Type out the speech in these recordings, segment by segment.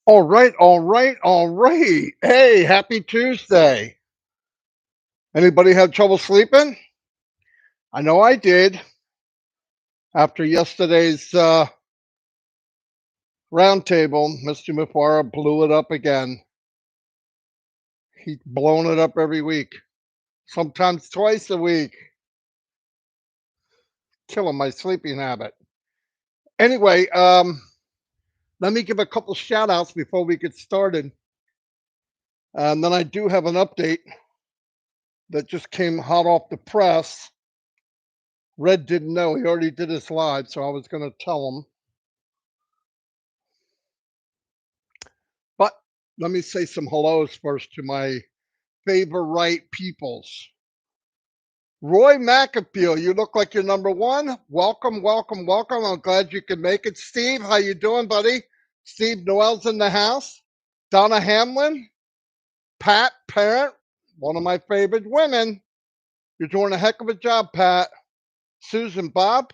All right, all right, all right. Hey, happy Tuesday. Anybody have trouble sleeping? I know I did after yesterday's roundtable. Mr. Mufara blew it up again. He's blown it up every week, sometimes twice a week, killing my sleeping habit. Anyway, let me give a couple shout outs before we get started. And then I do have an update that just came hot off the press. Red didn't know. He already did his live, so I was going to tell him. But let me say some hellos first to my favorite peoples. Roy McAfee, you look like you're number one. Welcome, welcome, welcome. I'm glad you could make it. Steve, how you doing, buddy? Steve Noel's in the house. Donna Hamlin, Pat Parent, one of my favorite women. You're doing a heck of a job, Pat. Susan Bob,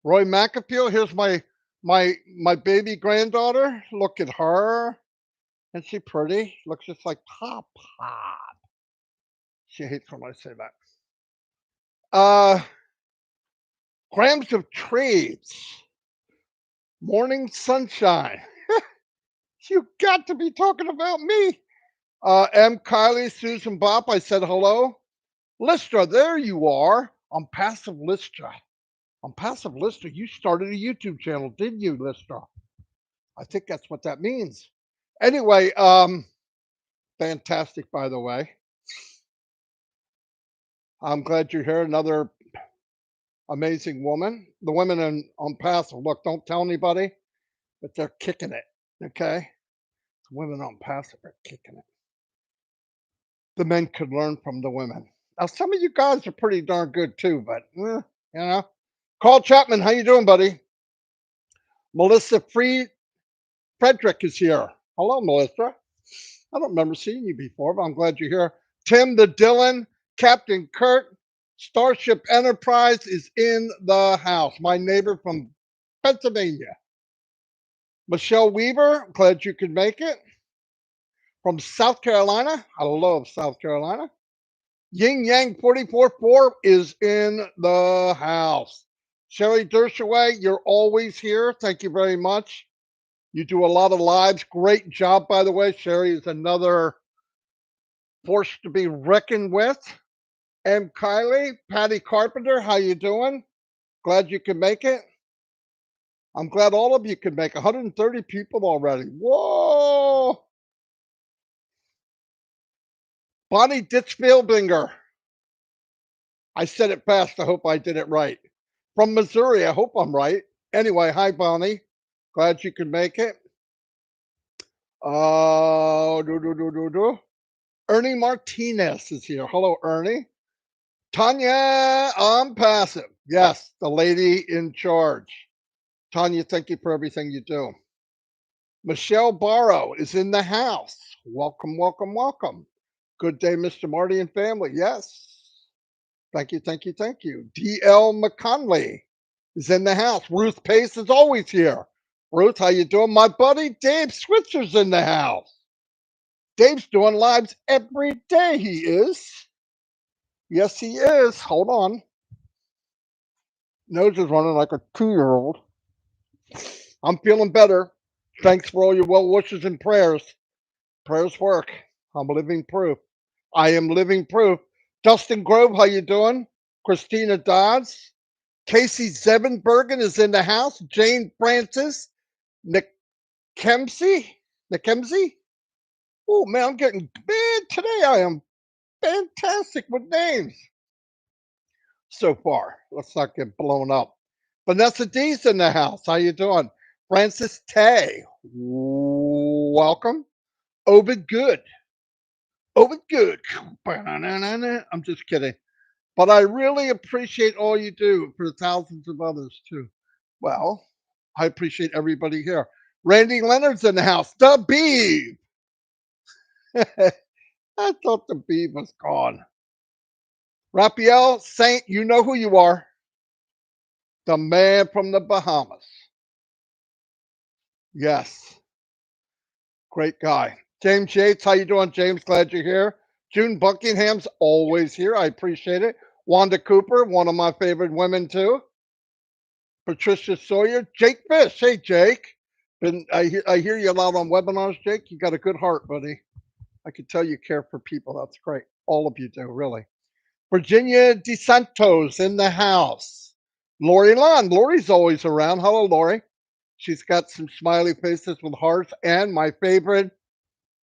Roy McAfee. Here's my baby granddaughter. Look at her. Isn't she pretty? Looks just like Pop Pop. She hates when I say that. Uh, Grams of Trades, Morning Sunshine. You got to be talking about me. M. Kylie, Susan Bop, I said hello. Listra, there you are. On Passive Listra. On Passive Listra, you started a YouTube channel, didn't you, Listra? I think that's what that means. Anyway, fantastic, by the way. I'm glad you're here. Another amazing woman. The women on Passive, look, don't tell anybody, but they're kicking it. Okay? The women on Passive are kicking it. The men could learn from the women. Now, some of you guys are pretty darn good too, but you know. Carl Chapman, how you doing, buddy? Melissa Frederick is here. Hello, Melissa. I don't remember seeing you before, but I'm glad you're here. Tim the Dylan, Captain Kurt, Starship Enterprise is in the house. My neighbor from Pennsylvania. Michelle Weaver, glad you could make it. From South Carolina, I love South Carolina. Yin Yang 44-4 is in the house. Sherry Dershaway, you're always here. Thank you very much. You do a lot of lives. Great job, by the way. Sherry is another force to be reckoned with. M. Kylie, Patty Carpenter, how you doing? Glad you could make it. I'm glad all of you could make 130 people already. Whoa! Bonnie Ditchfieldbinger. I said it fast. I hope I did it right. From Missouri. I hope I'm right. Anyway, hi, Bonnie. Glad you could make it. Ernie Martinez is here. Hello, Ernie. Tanya, I'm passive. Yes, the lady in charge. Tanya, thank you for everything you do. Michelle Barrow is in the house. Welcome, welcome, welcome. Good day, Mr. Marty and family. Yes. Thank you, thank you, thank you. D.L. McConley is in the house. Ruth Pace is always here. Ruth, how you doing? My buddy Dave Switzer's in the house. Dave's doing lives every day. He is. Yes, he is. Hold on. Nose is running like a 2-year-old. I'm feeling better. Thanks for all your well wishes and prayers. Prayers work. I'm living proof. I am living proof. Dustin Grove, how you doing? Christina Dodds. Casey Zevenbergen is in the house. Jane Francis. Nick Kemsey. Oh man, I'm getting bad today. I am fantastic with names so far. Let's not get blown up. Vanessa D's in the house. How you doing? Francis Tay. Welcome. Ovid Good. Ovid Good. I'm just kidding. But I really appreciate all you do for the thousands of others too. Well, I appreciate everybody here. Randy Leonard's in the house. The Beeve. I thought the Beeve was gone. Raphael Saint, you know who you are. The man from the Bahamas. Yes. Great guy. James Yates, how you doing, James? Glad you're here. June Buckingham's always here. I appreciate it. Wanda Cooper, one of my favorite women too. Patricia Sawyer, Jake Fish. Hey, Jake. I hear you a lot on webinars, Jake. You got a good heart, buddy. I can tell you care for people. That's great. All of you do, really. Virginia DeSantos in the house. Lori Lon. Lori's always around. Hello, Lori. She's got some smiley faces with hearts. And my favorite,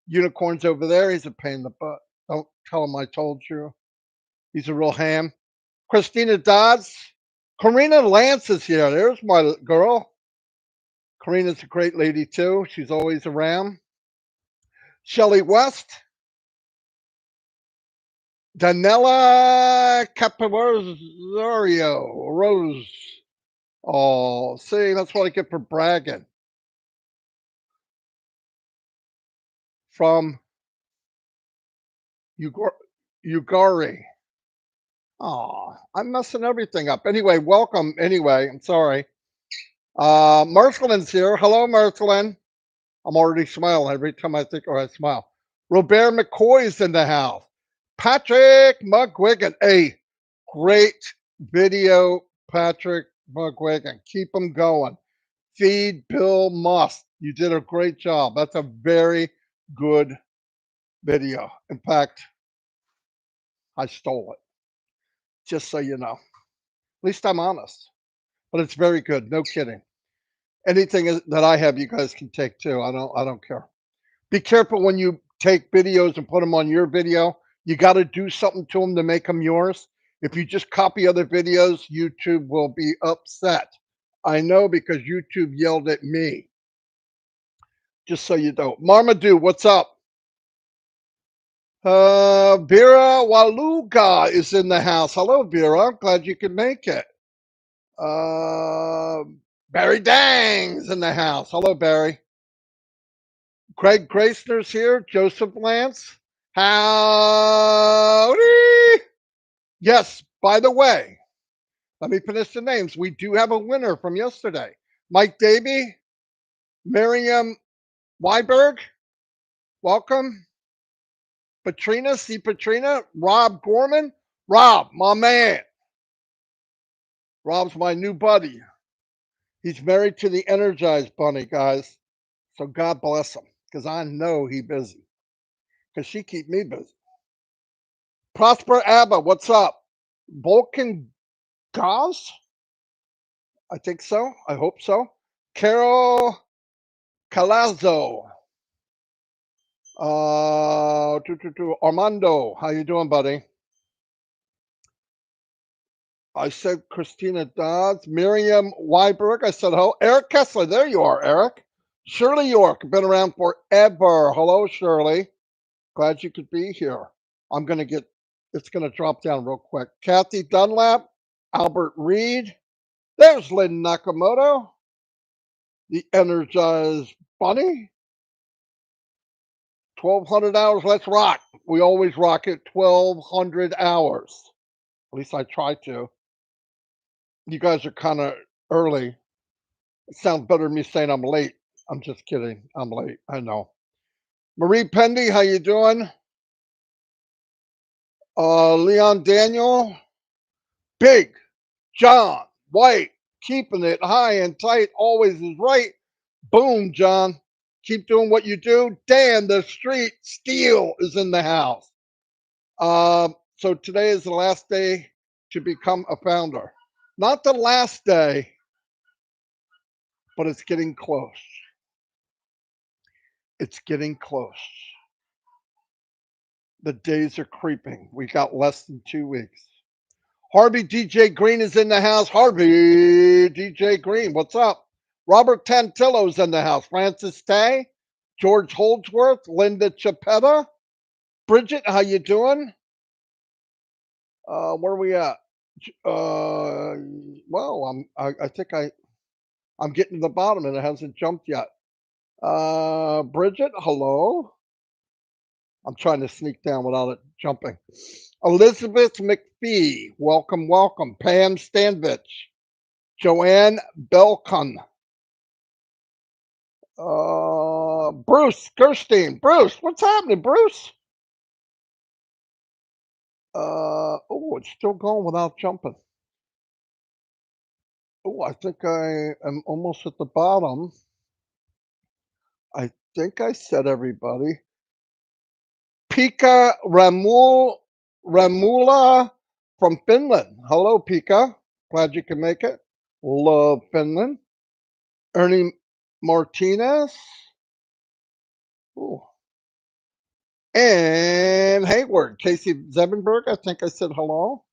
Unicorn's over there. He's a pain in the butt. Don't tell him I told you. He's a real ham. Christina Dodds. Karina Lance is here. There's my girl. Karina's a great lady too. She's always around. Shelly West. Danella Caporario Rose. Oh, see, that's what I get for bragging. From Ugari. Oh, I'm messing everything up. Anyway, welcome. Anyway, I'm sorry. Marcelin's here. Hello, Marcelin. I'm already smiling every time I think or I smile. Robert McCoy's in the house. Patrick McGuigan. Hey, great video, Patrick McGuigan. Keep them going. Feed Bill Must. You did a great job. That's a very good video. In fact, I stole it. Just so you know. At least I'm honest. But it's very good. No kidding. Anything that I have, you guys can take too. I don't care. Be careful when you take videos and put them on your video. You got to do something to them to make them yours. If you just copy other videos, YouTube will be upset. I know because YouTube yelled at me. Just so you know. Marmaduke, what's up? Vera Waluga is in the house. Hello, Vera. I'm glad you could make it. Barry Dang's in the house. Hello, Barry. Craig Gracener's here. Joseph Lance. Howdy. Yes, by the way, let me finish the names. We do have a winner from yesterday. Mike Davey, Miriam Weiberg, welcome. Patrina, see Patrina, Rob Gorman. Rob, my man. Rob's my new buddy. He's married to the Energized Bunny, guys. So God bless him, because I know he's busy. Because she keep me busy. Prosper Abba, what's up? Vulcan Gauss? I think so. I hope so. Carol Calazzo. Armando, how you doing, buddy? I said Christina Dodds. Miriam Weiberg. I said hello. Eric Kessler. There you are, Eric. Shirley York. Been around forever. Hello, Shirley. Glad you could be here. It's going to drop down real quick. Kathy Dunlap. Albert Reed. There's Lynn Nakamoto. The Energized Bunny. 1,200 hours. Let's rock. We always rock it 1,200 hours. At least I try to. You guys are kind of early. It sounds better than me saying I'm late. I'm just kidding. I'm late. I know. Marie Pendy, how you doing? Leon Daniel. Big John White. Keeping it high and tight. Always is right. Boom, John. Keep doing what you do. Dan the Street Steel is in the house. So today is the last day to become a founder. Not the last day, but it's getting close. It's getting close. The days are creeping. We got less than 2 weeks. Harvey DJ Green is in the house. Harvey DJ Green, what's up? Robert Tantillo's in the house. Francis Tay, George Holdsworth, Linda Chapetta. Bridget, how you doing? Where are we at? Well, I think I'm getting to the bottom and it hasn't jumped yet. Bridget, hello. I'm trying to sneak down without it jumping. Elizabeth McPhee, welcome, welcome. Pam Stanvich, Joanne Belcon, Bruce Gerstein. Bruce, what's happening, Bruce? Oh, it's still going without jumping. Oh, I think I am almost at the bottom. I think I said everybody. Pekka Ramula from Finland. Hello, Pekka. Glad you can make it. Love Finland. Ernie Martinez. Ooh. And Hayward. Casey Zebenberg. I think I said hello.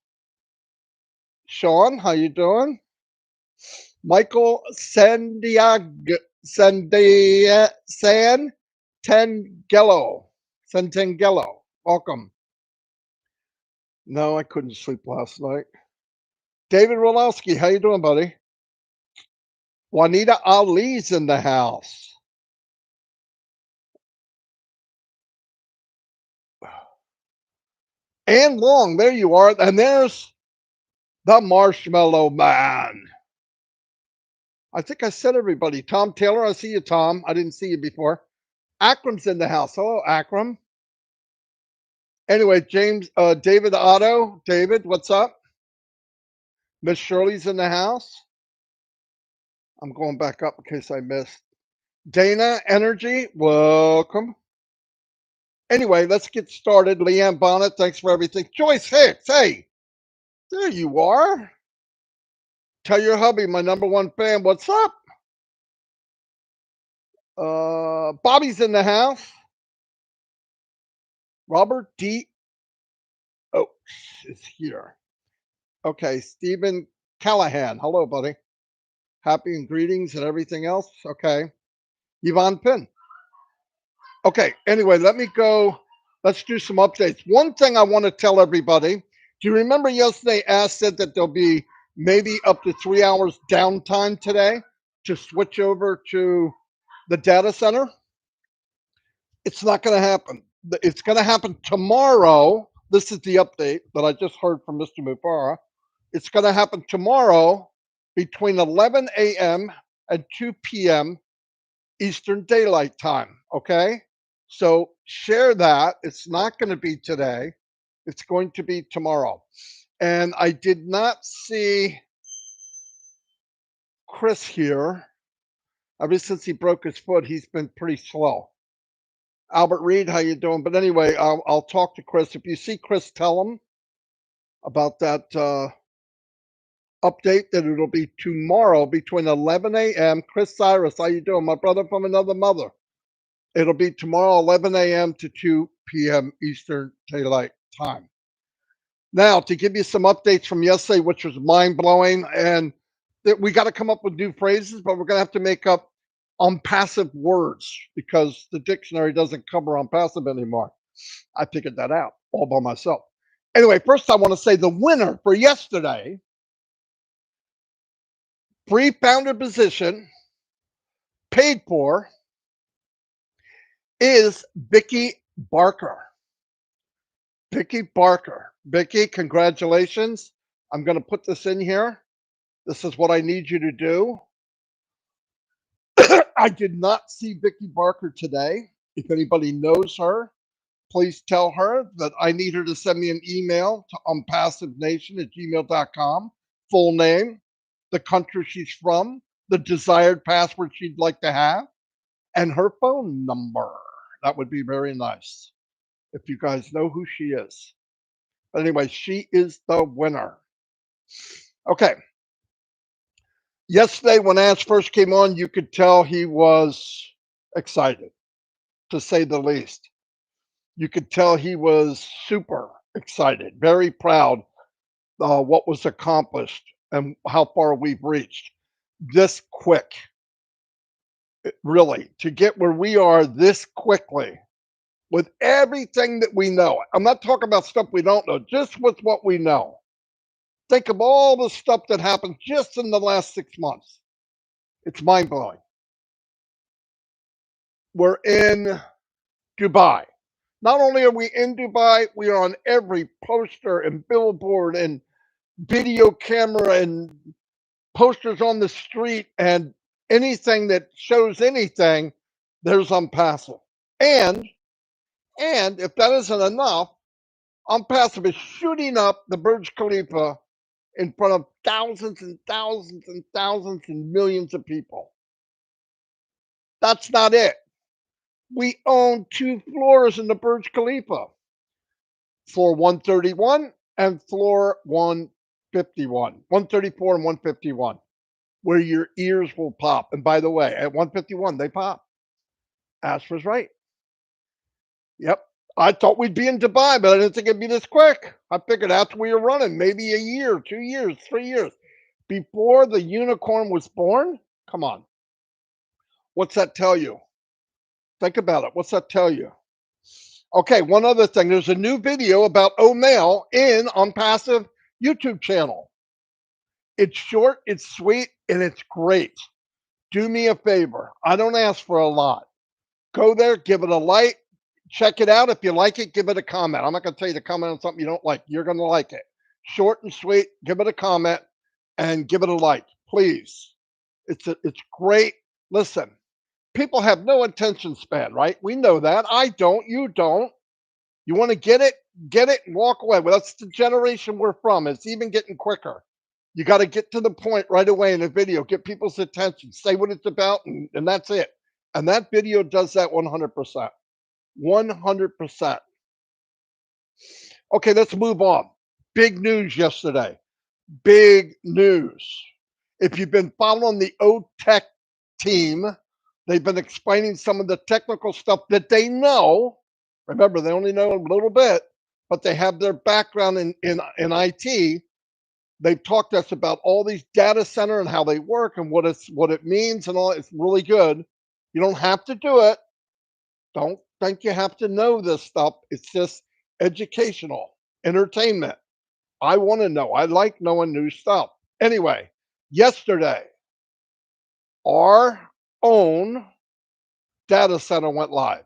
Sean, how you doing? Michael Santiago Santangelo. Santangelo. Welcome. No, I couldn't sleep last night. David Rolowski, how you doing, buddy? Juanita Ali's in the house. And Long, there you are. And there's the Marshmallow Man. I think I said everybody. Tom Taylor, I see you, Tom. I didn't see you before. Akram's in the house. Hello, Akram. Anyway, David Otto. David, what's up? Miss Shirley's in the house. I'm going back up in case I missed. Dana Energy, welcome. Anyway, let's get started. Leanne Bonnet, thanks for everything. Joyce Hicks, hey, there you are. Tell your hubby, my #1 fan, what's up? Bobby's in the house. Robert D. Oh, is here. Okay, Stephen Callahan. Hello, buddy. Happy and greetings and everything else. Okay. Yvonne Pinn. Okay, anyway, let me go. Let's do some updates. One thing I want to tell everybody. Do you remember yesterday Ash said that there'll be maybe up to 3 hours downtime today to switch over to the data center? It's not going to happen. It's going to happen tomorrow. This is the update that I just heard from Mr. Mufara. It's going to happen tomorrow between 11 a.m. and 2 p.m. Eastern Daylight Time. Okay? So share that. It's not going to be today. It's going to be tomorrow. And I did not see Chris here. Ever since he broke his foot, he's been pretty slow. Albert Reed, how you doing? But anyway, I'll talk to Chris. If you see Chris, tell him about that update that it'll be tomorrow between 11 a.m. Chris Cyrus, how you doing? My brother from another mother. It'll be tomorrow 11 a.m. to 2 p.m. Eastern Daylight Time. Now, to give you some updates from yesterday, which was mind-blowing, and we got to come up with new phrases, but we're going to have to make up unpassive words because the dictionary doesn't cover unpassive anymore. I figured that out all by myself. Anyway, first I want to say the winner for yesterday, free founder position, paid for, is Vicky Barker. Vicky Barker. Vicky, congratulations. I'm going to put this in here. This is what I need you to do. I did not see Vicky Barker today. If anybody knows her, please tell her that I need her to send me an email to unpassivenation@gmail.com. Full name, the country she's from, the desired password she'd like to have, and her phone number. That would be very nice if you guys know who she is. But anyway, she is the winner. Okay. Yesterday, when Ash first came on, you could tell he was excited, to say the least. You could tell he was super excited, very proud what was accomplished and how far we've reached this quick. Really, to get where we are this quickly with everything that we know. I'm not talking about stuff we don't know, just with what we know. Think of all the stuff that happened just in the last 6 months. It's mind-blowing. We're in Dubai. Not only are we in Dubai, we are on every poster and billboard and video camera and posters on the street and anything that shows anything. There's ONPASSIVE. And if that isn't enough, ONPASSIVE is shooting up the Burj Khalifa in front of thousands and thousands and thousands and millions of people. That's not it. We own 2 floors in the Burj Khalifa, floor 131 and floor 151, 134 and 151, where your ears will pop. And by the way, at 151, they pop. Ash was right. Yep. I thought we'd be in Dubai, but I didn't think it'd be this quick. I figured after we were running, maybe a year, 2 years, 3 years. Before the unicorn was born? Come on. What's that tell you? Think about it. What's that tell you? Okay, one other thing. There's a new video about O'Male in ONPASSIVE YouTube channel. It's short, it's sweet, and it's great. Do me a favor. I don't ask for a lot. Go there, give it a like, check it out. If you like it, give it a comment. I'm not going to tell you to comment on something you don't like. You're going to like it. Short and sweet. Give it a comment and give it a like, please. It's great. Listen, people have no attention span, right? We know that. I don't. You don't. You want to get it, and walk away. Well, that's the generation we're from. It's even getting quicker. You got to get to the point right away in a video, get people's attention, say what it's about, and that's it. And that video does that 100%. 100%. Okay, let's move on. Big news yesterday. Big news. If you've been following the OTech team, they've been explaining some of the technical stuff that they know. Remember, they only know a little bit, but they have their background in IT. They've talked to us about all these data center and how they work and what it means and all. It's really good. You don't have to do it. Don't think you have to know this stuff. It's just educational, entertainment. I want to know. I like knowing new stuff. Anyway, yesterday, our own data center went live.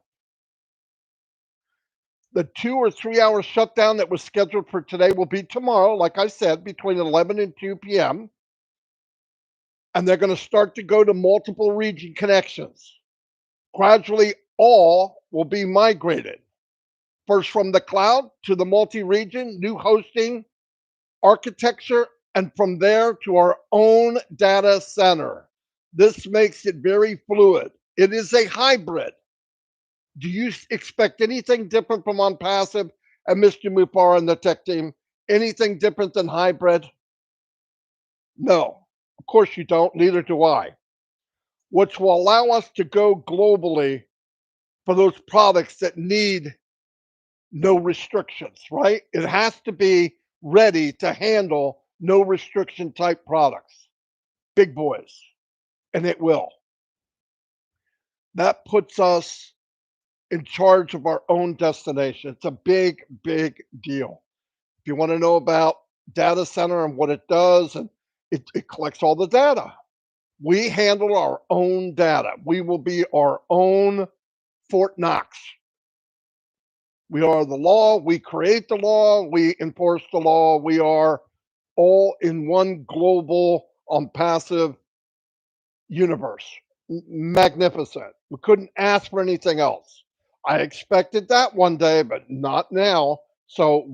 The 2 or 3 hour shutdown that was scheduled for today will be tomorrow, like I said, between 11 and 2 p.m. And they're going to start to go to multiple region connections. Gradually, all will be migrated. First from the cloud to the multi-region, new hosting, architecture, and from there to our own data center. This makes it very fluid. It is a hybrid. Do you expect anything different from ONPASSIVE and Mr. Mupar and the tech team? Anything different than hybrid? No, of course you don't. Neither do I. Which will allow us to go globally for those products that need no restrictions, right? It has to be ready to handle no restriction type products, big boys, and it will. That puts us in charge of our own destination. It's a big, big deal. If you want to know about data center and what it does, and it collects all the data. We handle our own data. We will be our own Fort Knox. We are the law. We create the law. We enforce the law. We are all in one global ONPASSIVE universe. Magnificent. We couldn't ask for anything else. I expected that one day, but not now. So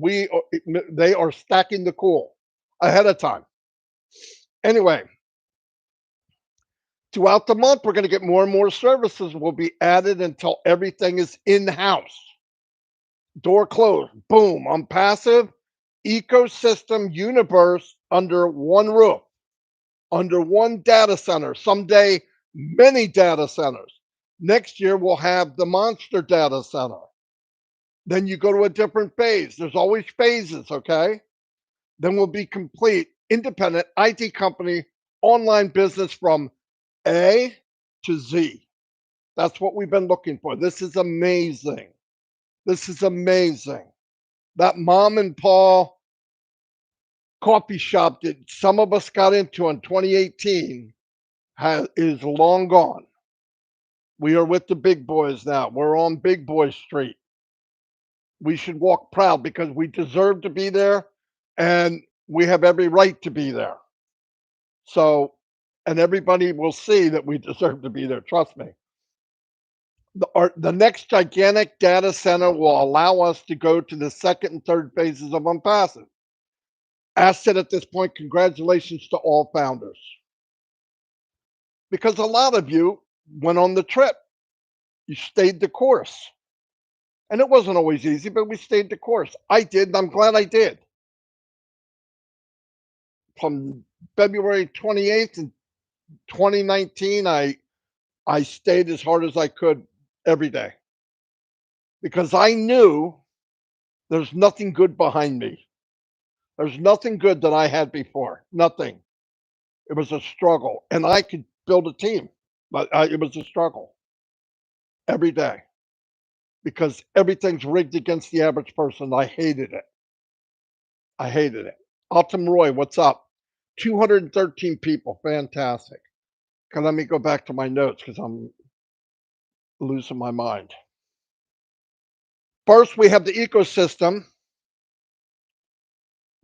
they are stacking the cool ahead of time. Anyway, throughout the month, we're going to get more and more services will be added until everything is in-house. Door closed. Boom. ONPASSIVE ecosystem universe under one roof, under one data center. Someday, many data centers. Next year, we'll have the monster data center. Then you go to a different phase. There's always phases, okay? Then we'll be complete, independent IT company, online business from A to Z. That's what we've been looking for. This is amazing. This is amazing. That mom and Paul coffee shop that some of us got into in 2018 is long gone. We are with the big boys now. We're on Big Boy Street. We should walk proud because we deserve to be there and we have every right to be there. So, and everybody will see that we deserve to be there. Trust me. The next gigantic data center will allow us to go to the second and third phases of ONPASSIVE. As said at this point, congratulations to all founders. Because a lot of you went on the trip. You stayed the course. And it wasn't always easy, but we stayed the course. I did, and I'm glad I did. From February 28th in 2019, I stayed as hard as I could every day because I knew there's nothing good behind me. There's nothing good that I had before. Nothing. It was a struggle, and I could build a team, but it was a struggle every day because everything's rigged against the average person. I hated it. I hated it. Autumn Roy, what's up? 213 people. Fantastic. Okay, let me go back to my notes because I'm losing my mind. First, we have the ecosystem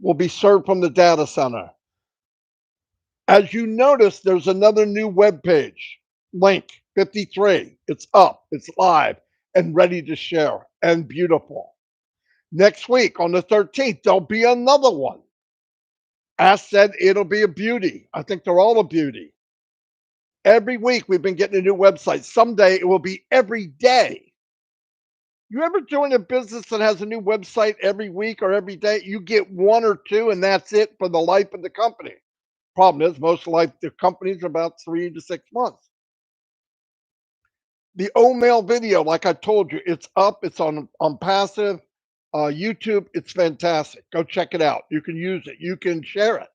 will be served from the data center. As you notice, there's another new web page, link 53. It's up, it's live, and ready to share, and beautiful. Next week on the 13th, there'll be another one. As said, it'll be a beauty. I think they're all a beauty. Every week we've been getting a new website. Someday it will be every day. You ever join a business that has a new website every week or every day? You get one or two, and that's it for the life of the company. Problem is, most life the companies are about 3 to 6 months. The O-mail video, like I told you, it's up. It's on Passive, YouTube. It's fantastic. Go check it out. You can use it. You can share it.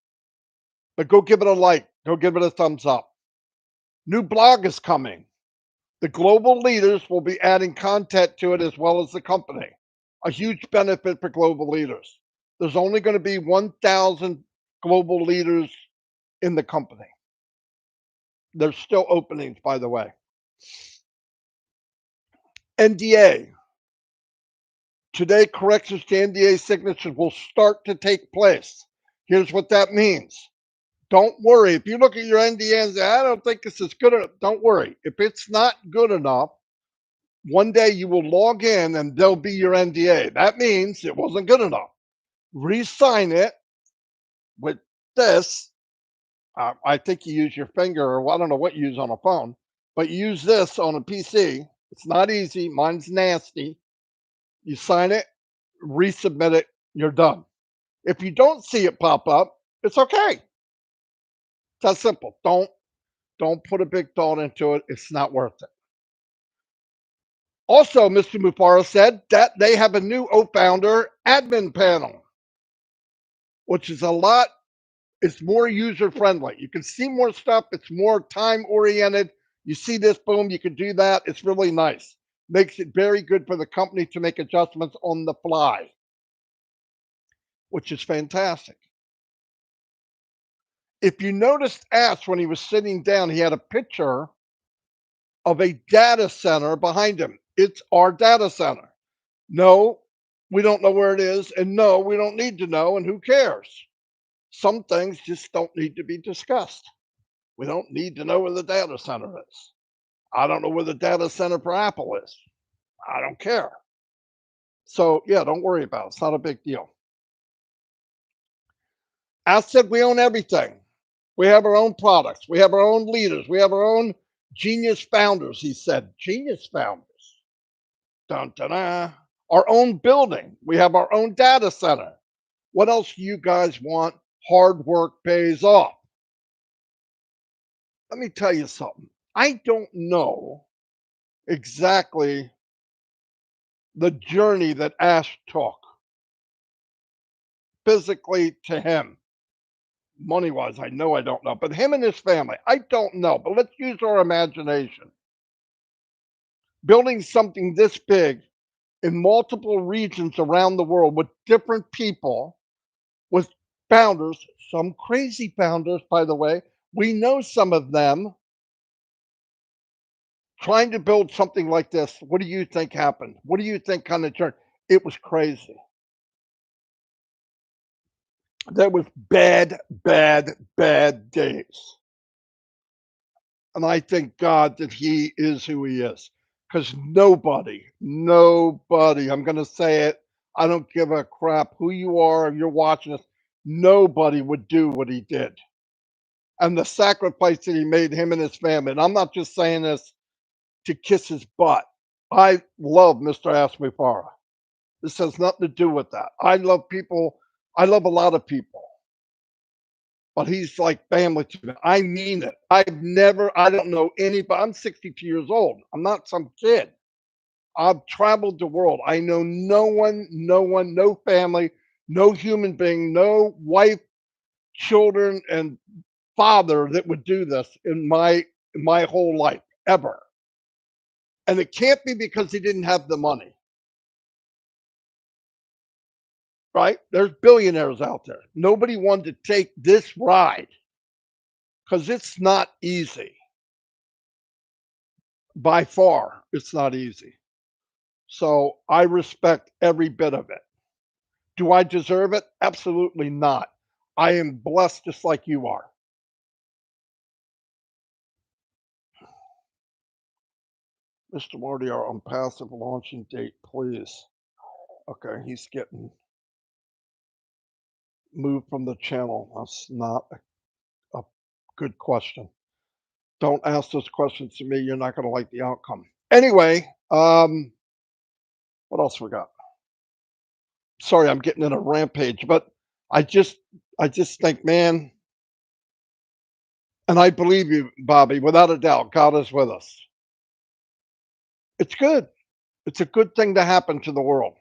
But go give it a like. Go give it a thumbs up. New blog is coming. The global leaders will be adding content to it as well as the company. A huge benefit for global leaders. There's only going to be 1,000 global leaders in the company. There's still openings, by the way. NDA. Today, corrections to NDA signatures will start to take place. Here's what that means. Don't worry. If you look at your NDA and say, I don't think this is good enough, don't worry. If it's not good enough, one day you will log in and there'll be your NDA. That means it wasn't good enough. Re-sign it with this. I think you use your finger, or I don't know what you use on a phone, but use this on a PC. It's not easy. Mine's nasty. You sign it, resubmit it, you're done. If you don't see it pop up, it's okay. It's that simple. Don't put a big thought into it. It's not worth it. Also, Mr. Mufara said that they have a new O-Founder admin panel, which is a lot. It's more user friendly. You can see more stuff. It's more time oriented. You see this, boom, you can do that. It's really nice. Makes it very good for the company to make adjustments on the fly, which is fantastic. If you noticed Ash when he was sitting down, he had a picture of a data center behind him. It's our data center. No, we don't know where it is. And no, we don't need to know. And who cares? Some things just don't need to be discussed. We don't need to know where the data center is. I don't know where the data center for Apple is. I don't care. So, yeah, don't worry about it. It's not a big deal. As said, we own everything. We have our own products. We have our own leaders. We have our own genius founders, he said. Genius founders. Dun, dun, dun. Our own building. We have our own data center. What else do you guys want? Hard work pays off. Let me tell you something. I don't know exactly the journey that Ash took physically to him. Money wise, I know I don't know, but him and his family, I don't know. But let's use our imagination. Building something this big in multiple regions around the world with different people, with founders, some crazy founders, by the way. We know some of them trying to build something like this. What do you think happened? What do you think kind of turned? It was crazy. There was bad, bad, bad days. And I thank God that he is who he is. because nobody, I'm going to say it, I don't give a crap who you are, if you're watching this, nobody would do what he did. And the sacrifice that he made, him and his family. And I'm not just saying this to kiss his butt. I love Mr. Asmufara. This has nothing to do with that. I love people. I love a lot of people, but he's like family to me. I mean it. I don't know anybody. I'm 62 years old. I'm not some kid. I've traveled the world. I know no one, no family, no human being, no wife, children, and father that would do this in my whole life ever. And it can't be because he didn't have the money, right? There's billionaires out there. Nobody wanted to take this ride because it's not easy. By far, it's not easy. So I respect every bit of it. Do I deserve it? Absolutely not. I am blessed just like you are. Mr. Marty, our ONPASSIVE launching date, please. Okay, he's getting moved from the channel. That's not a good question. Don't ask those questions to me. You're not going to like the outcome. Anyway, what else we got? Sorry, I'm getting in a rampage, but I just think, man, and I believe you, Bobby, without a doubt, God is with us. It's good. It's a good thing to happen to the world.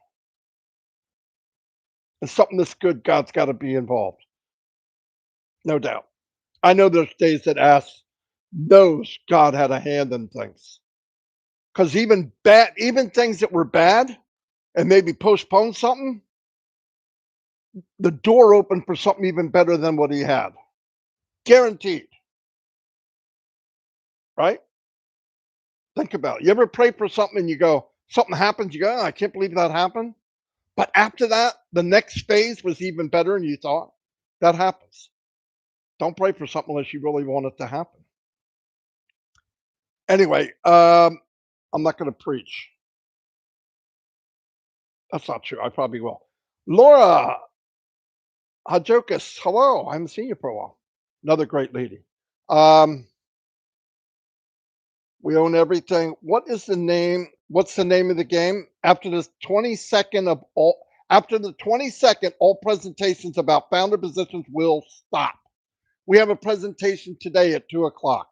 And something that's good, God's got to be involved. No doubt. I know there's days that knows God had a hand in things. Because even things that were bad and maybe postponed something, the door opened for something even better than what he had. Guaranteed. Right? Think about it. You ever pray for something and you go, something happens, you go, oh, I can't believe that happened. But after that, the next phase was even better than you thought. That happens. Don't pray for something unless you really want it to happen. Anyway, I'm not going to preach. That's not true. I probably will. Laura Hajokas, hello. I haven't seen you for a while. Another great lady. We own everything. What's the name of the game? After the 22nd, all presentations about founder positions will stop. We have a presentation today at 2:00.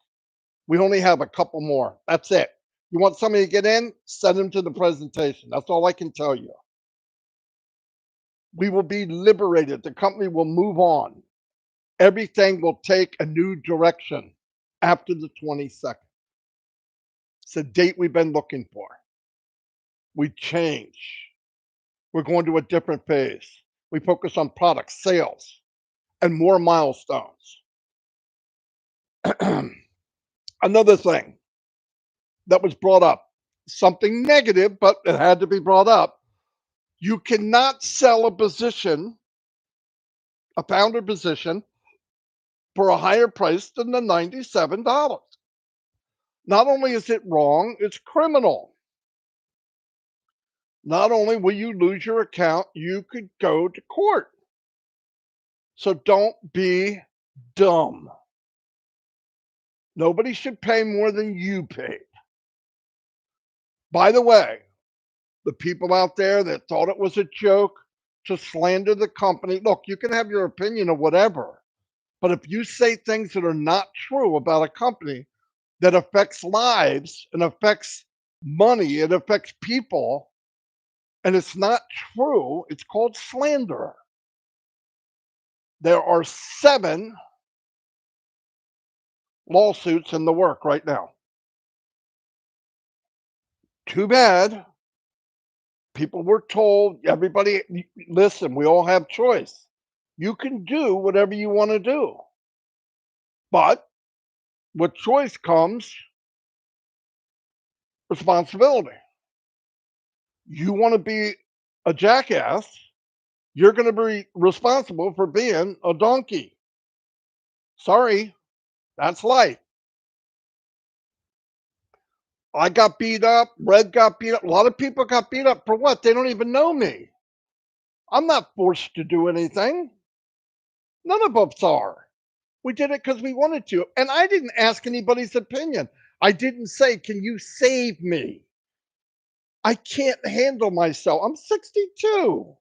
We only have a couple more. That's it. You want somebody to get in? Send them to the presentation. That's all I can tell you. We will be liberated. The company will move on. Everything will take a new direction after the 22nd. It's a date we've been looking for. We change. We're going to a different phase. We focus on product sales and more milestones. Another thing that was brought up, something negative, but it had to be brought up. You cannot sell a position, a founder position, for a higher price than the $97. Not only is it wrong, it's criminal. Not only will you lose your account, you could go to court. So don't be dumb. Nobody should pay more than you paid. By the way, the people out there that thought it was a joke to slander the company, look, you can have your opinion of whatever, but if you say things that are not true about a company that affects lives and affects money, it affects people, and it's not true, it's called slander. There are 7 lawsuits in the work right now. Too bad. People were told, everybody, listen, we all have choice. You can do whatever you want to do. But with choice comes responsibility. You want to be a jackass, you're going to be responsible for being a donkey. Sorry, that's life. I got beat up. Red got beat up. A lot of people got beat up for what? They don't even know me. I'm not forced to do anything. None of us are. We did it because we wanted to. And I didn't ask anybody's opinion. I didn't say, can you save me? I can't handle myself. I'm 62.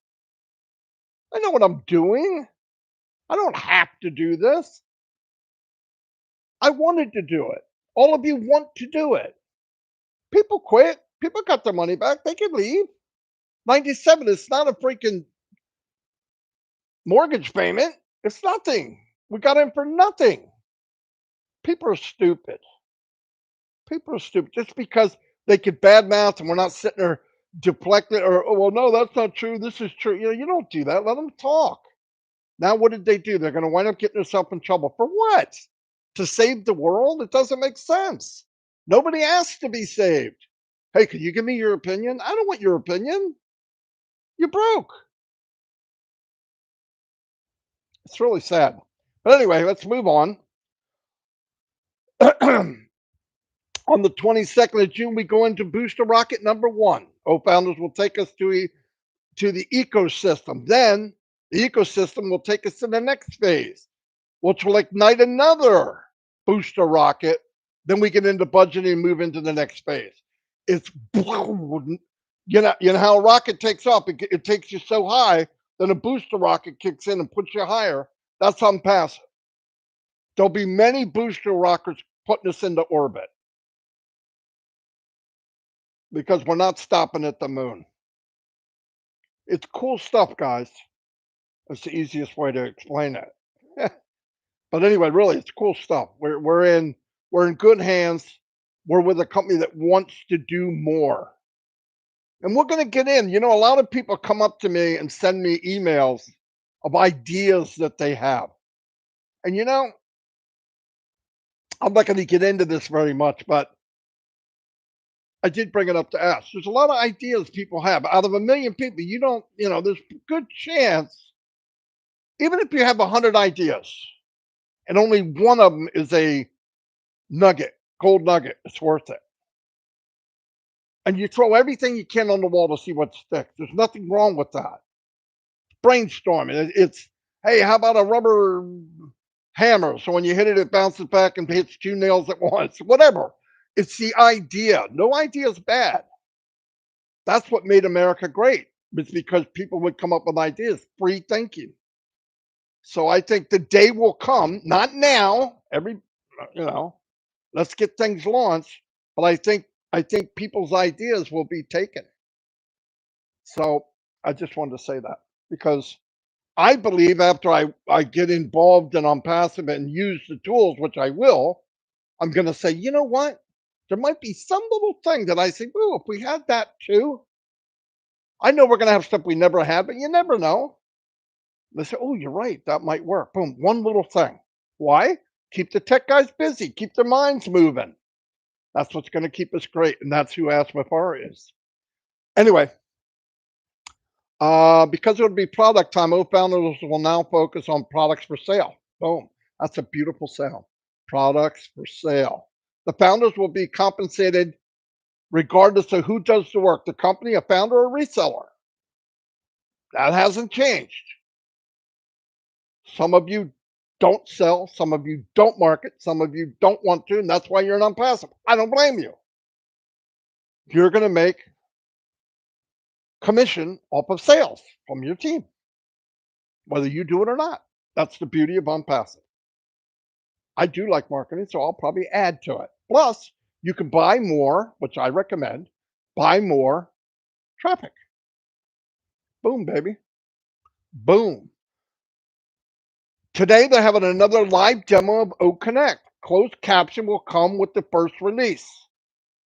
I know what I'm doing. I don't have to do this. I wanted to do it. All of you want to do it. People quit. People got their money back. They can leave. 97 is not a freaking mortgage payment. It's nothing. We got in for nothing. People are stupid. People are stupid just because they could badmouth and we're not sitting there deflecting or, oh, well, no, that's not true. This is true. You don't do that. Let them talk. Now, what did they do? They're going to wind up getting themselves in trouble. For what? To save the world? It doesn't make sense. Nobody asked to be saved. Hey, can you give me your opinion? I don't want your opinion. You're broke. It's really sad. But anyway, let's move on. On the 22nd of June, we go into booster rocket number 1. O-Founders will take us to the ecosystem. Then the ecosystem will take us to the next phase, which will ignite another booster rocket. Then we get into budgeting and move into the next phase. It's you know how a rocket takes off. It takes you so high, then a booster rocket kicks in and puts you higher. That's unpassive. There'll be many booster rockets putting us into orbit because we're not stopping at the moon. It's cool stuff, guys. That's the easiest way to explain it. But anyway, really, it's cool stuff. We're in good hands. We're with a company that wants to do more. And we're going to get in. A lot of people come up to me and send me emails of ideas that they have. And I'm not going to get into this very much, but I did bring it up to ask. There's a lot of ideas people have. Out of a million people, there's a good chance, even if you have 100 ideas and only one of them is a nugget, gold nugget, it's worth it. And you throw everything you can on the wall to see what sticks. There's nothing wrong with that. Brainstorming. It's, hey, how about a rubber hammer? So when you hit it, it bounces back and hits 2 nails at once. Whatever. It's the idea. No idea is bad. That's what made America great. It's because people would come up with ideas, free thinking. So I think the day will come, not now. Let's get things launched. But I think people's ideas will be taken. So I just wanted to say that because I believe after I get involved and I'm passive and use the tools, which I will, I'm going to say, you know what? There might be some little thing that I say, oh, if we had that too, I know we're going to have stuff we never had, but you never know. They say, oh, you're right. That might work. Boom. One little thing. Why? Keep the tech guys busy. Keep their minds moving. That's what's going to keep us great. And that's who AskMyPar is. Anyway, because it would be product time, O-Founders will now focus on products for sale. Boom. That's a beautiful sound. Products for sale. The founders will be compensated regardless of who does the work, the company, a founder, or a reseller. That hasn't changed. Some of you don't sell, some of you don't market, some of you don't want to, and that's why you're non-passive. I don't blame you. You're going to make commission off of sales from your team, whether you do it or not. That's the beauty of unpassive. I do like marketing, so I'll probably add to it. Plus, you can buy more, which I recommend, buy more traffic. Boom, baby. Boom. Today, they're having another live demo of OConnect. Closed caption will come with the first release.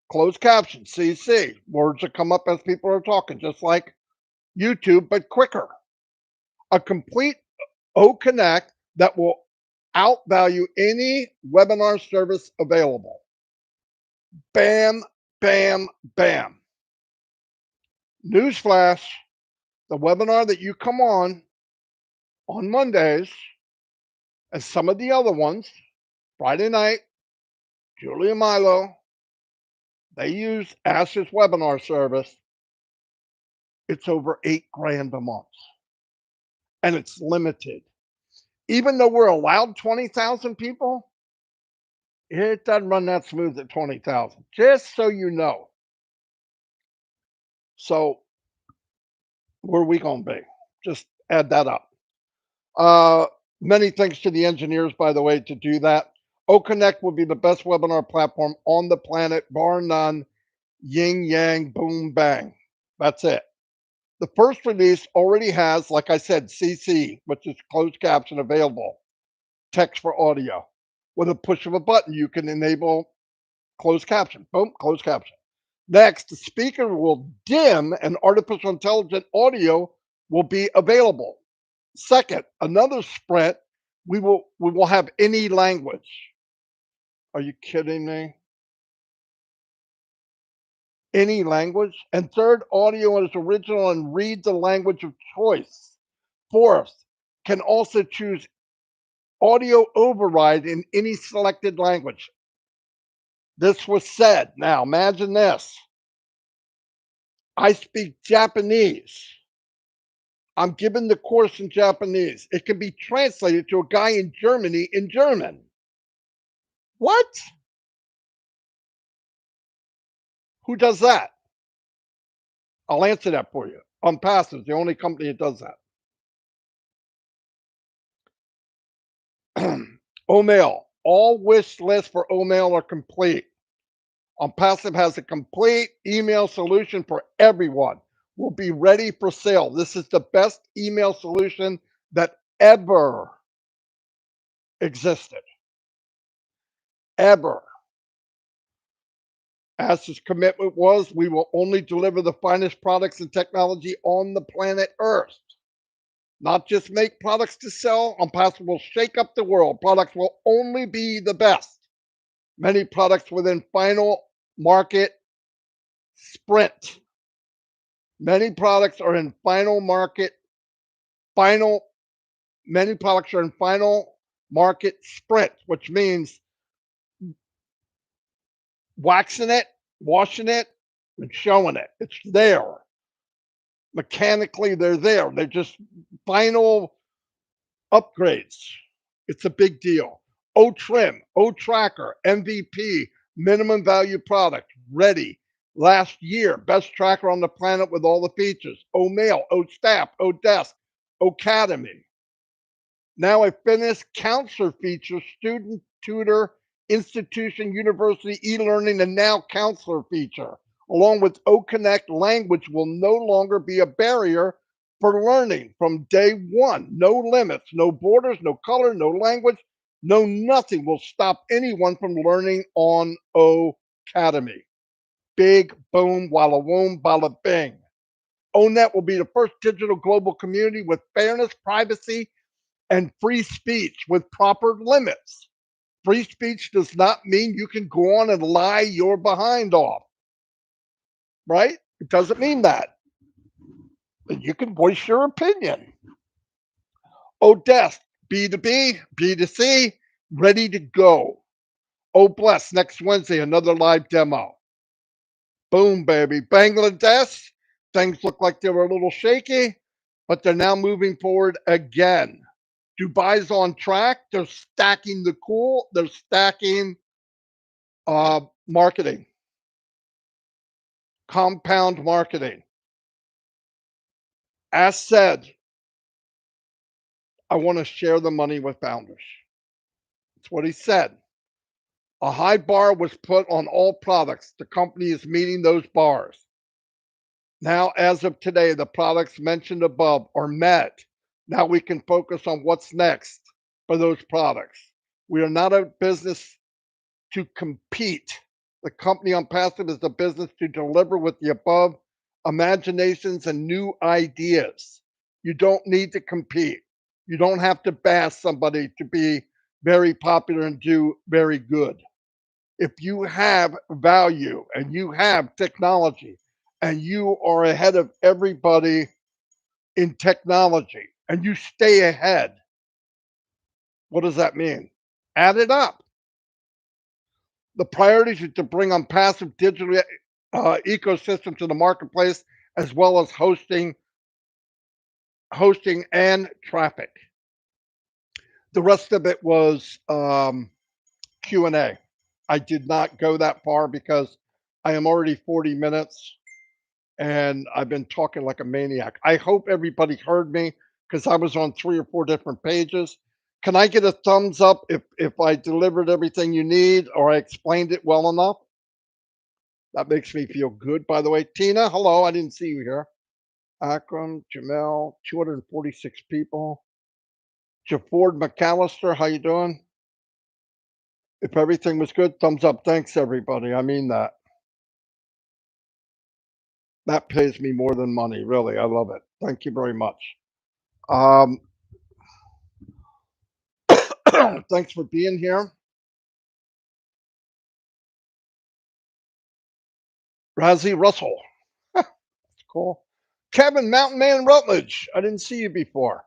Closed caption, CC. Words that come up as people are talking, just like YouTube, but quicker. A complete OConnect that will outvalue any webinar service available. Bam, bam, bam. Newsflash, the webinar that you come on Mondays, and some of the other ones, Friday night, Julia Milo, They use Ash's webinar service. It's over 8 grand a month, and it's limited. Even though we're allowed 20,000 people, it doesn't run that smooth at 20,000, just so you know. So where are we going to be? Just add that up. Uh, Many thanks to the engineers, by the way, to do that. OConnect will be the best webinar platform on the planet, bar none. Yin, yang, boom, bang. That's it. The first release already has, like I said, CC, which is closed caption available, text for audio. With a push of a button, you can enable closed caption. Boom, closed caption. Next, the speaker will dim and artificial intelligent audio will be available. Second, another sprint, we will have any language. Are you kidding me? Any language. And third, audio is original and read the language of choice. Fourth, can also choose audio override in any selected language. This was said. Now imagine this. I speak Japanese. I'm given the course in Japanese. It can be translated to a guy in Germany in German. What? Who does that? I'll answer that for you. ONPASSIVE is the only company that does that. OMail. All wish lists for OMail are complete. ONPASSIVE has a complete email solution for everyone. Will be ready for sale. This is the best email solution that ever existed. Ever. As his commitment was, we will only deliver the finest products and technology on the planet Earth. Not just make products to sell. ONPASSIVE will shake up the world. Products will only be the best. Many products within final market sprint. Many products are in final market, final, many products are in final market sprint, which means waxing it, washing it, and showing it. It's there. Mechanically, they're there. They're just final upgrades. It's a big deal. O Trim, O Tracker, MVP, minimum value product, ready. Last year, best tracker on the planet with all the features. O Mail, O Staff, O Desk, Academy. Now a finished counselor feature, student, tutor, institution, university, e-learning, and now counselor feature. Along with OConnect, language will no longer be a barrier for learning from day one. No limits, no borders, no color, no language, no nothing will stop anyone from learning on Academy. Big boom, walla woom, balla bing. ONET will be the first digital global community with fairness, privacy, and free speech with proper limits. Free speech does not mean you can go on and lie your behind off, right? It doesn't mean that. You can voice your opinion. Desk, B2B, B2C, ready to go. Bless, next Wednesday, another live demo. Boom, baby. Bangladesh, things look like they were a little shaky, but they're now moving forward again. Dubai's on track. They're stacking the cool. They're stacking marketing, compound marketing. As said, I want to share the money with founders. That's what he said. A high bar was put on all products. The company is meeting those bars. Now, as of today, the products mentioned above are met. Now we can focus on what's next for those products. We are not a business to compete. The company ONPASSIVE is the business to deliver with the above imaginations and new ideas. You don't need to compete. You don't have to bash somebody to be very popular and do very good. If you have value and you have technology and you are ahead of everybody in technology and you stay ahead, what does that mean? Add it up. The priorities are to bring on passive digital ecosystem to the marketplace, as well as hosting and traffic. The rest of it was Q&A. I did not go that far because I am already 40 minutes and I've been talking like a maniac. I hope everybody heard me because I was on 3 or 4 different pages. Can I get a thumbs up if I delivered everything you need or I explained it well enough? That makes me feel good, by the way. Tina, hello. I didn't see you here. Akram, Jamel, 246 people. Jaford McAllister, how you doing? If everything was good, thumbs up. Thanks, everybody. I mean that. That pays me more than money, really. I love it. Thank you very much. Um, thanks for being here. Razzie Russell. That's cool. Kevin, Mountain Man Rutledge. I didn't see you before.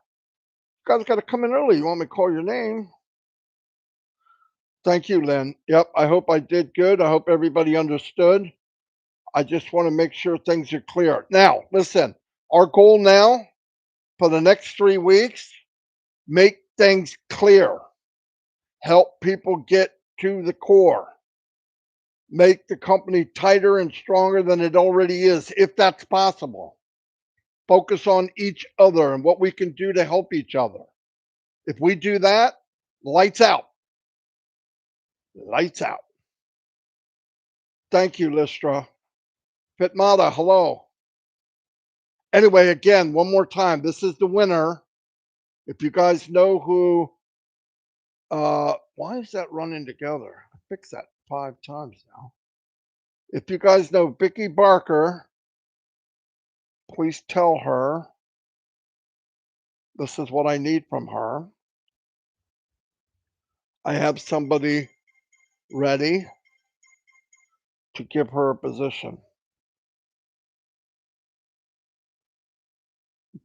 You guys got to come in early. You want me to call your name? Thank you, Lynn. Yep, I hope I did good. I hope everybody understood. I just want to make sure things are clear. Now, listen, our goal now for the next 3 weeks, make things clear, help people get to the core, make the company tighter and stronger than it already is, if that's possible. Focus on each other and what we can do to help each other. If we do that, lights out. Lights out. Thank you, Listra. Fitmata, hello. Anyway, again, one more time, this is the winner. If you guys know who, why is that running together? I fixed that 5 times now. If you guys know Vicky Barker, please tell her this is what I need from her. I have somebody ready to give her a position.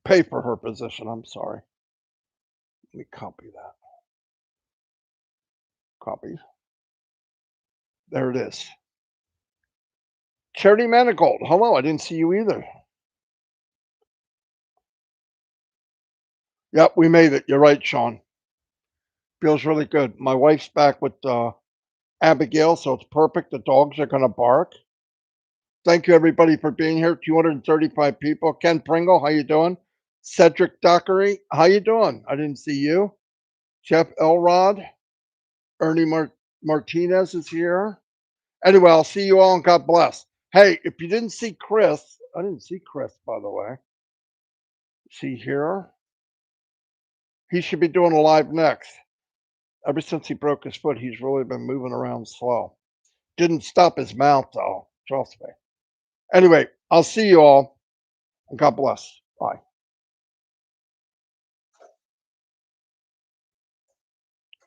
Pay for her position, I'm sorry. Let me copy that. Copy. There it is. Charity Manigault, hello, I didn't see you either. Yep, we made it. You're right, Sean. Feels really good. My wife's back with Abigail, so it's perfect. The dogs are going to bark. Thank you, everybody, for being here. 235 people. Ken Pringle, how you doing? Cedric Dockery, how you doing? I didn't see you. Jeff Elrod, Ernie Martinez is here. Anyway, I'll see you all and God bless. Hey, if you didn't see Chris, I didn't see Chris, by the way. See here? He should be doing a live next. Ever since he broke his foot, he's really been moving around slow. Didn't stop his mouth, though. Trust me. Anyway, I'll see you all. And God bless.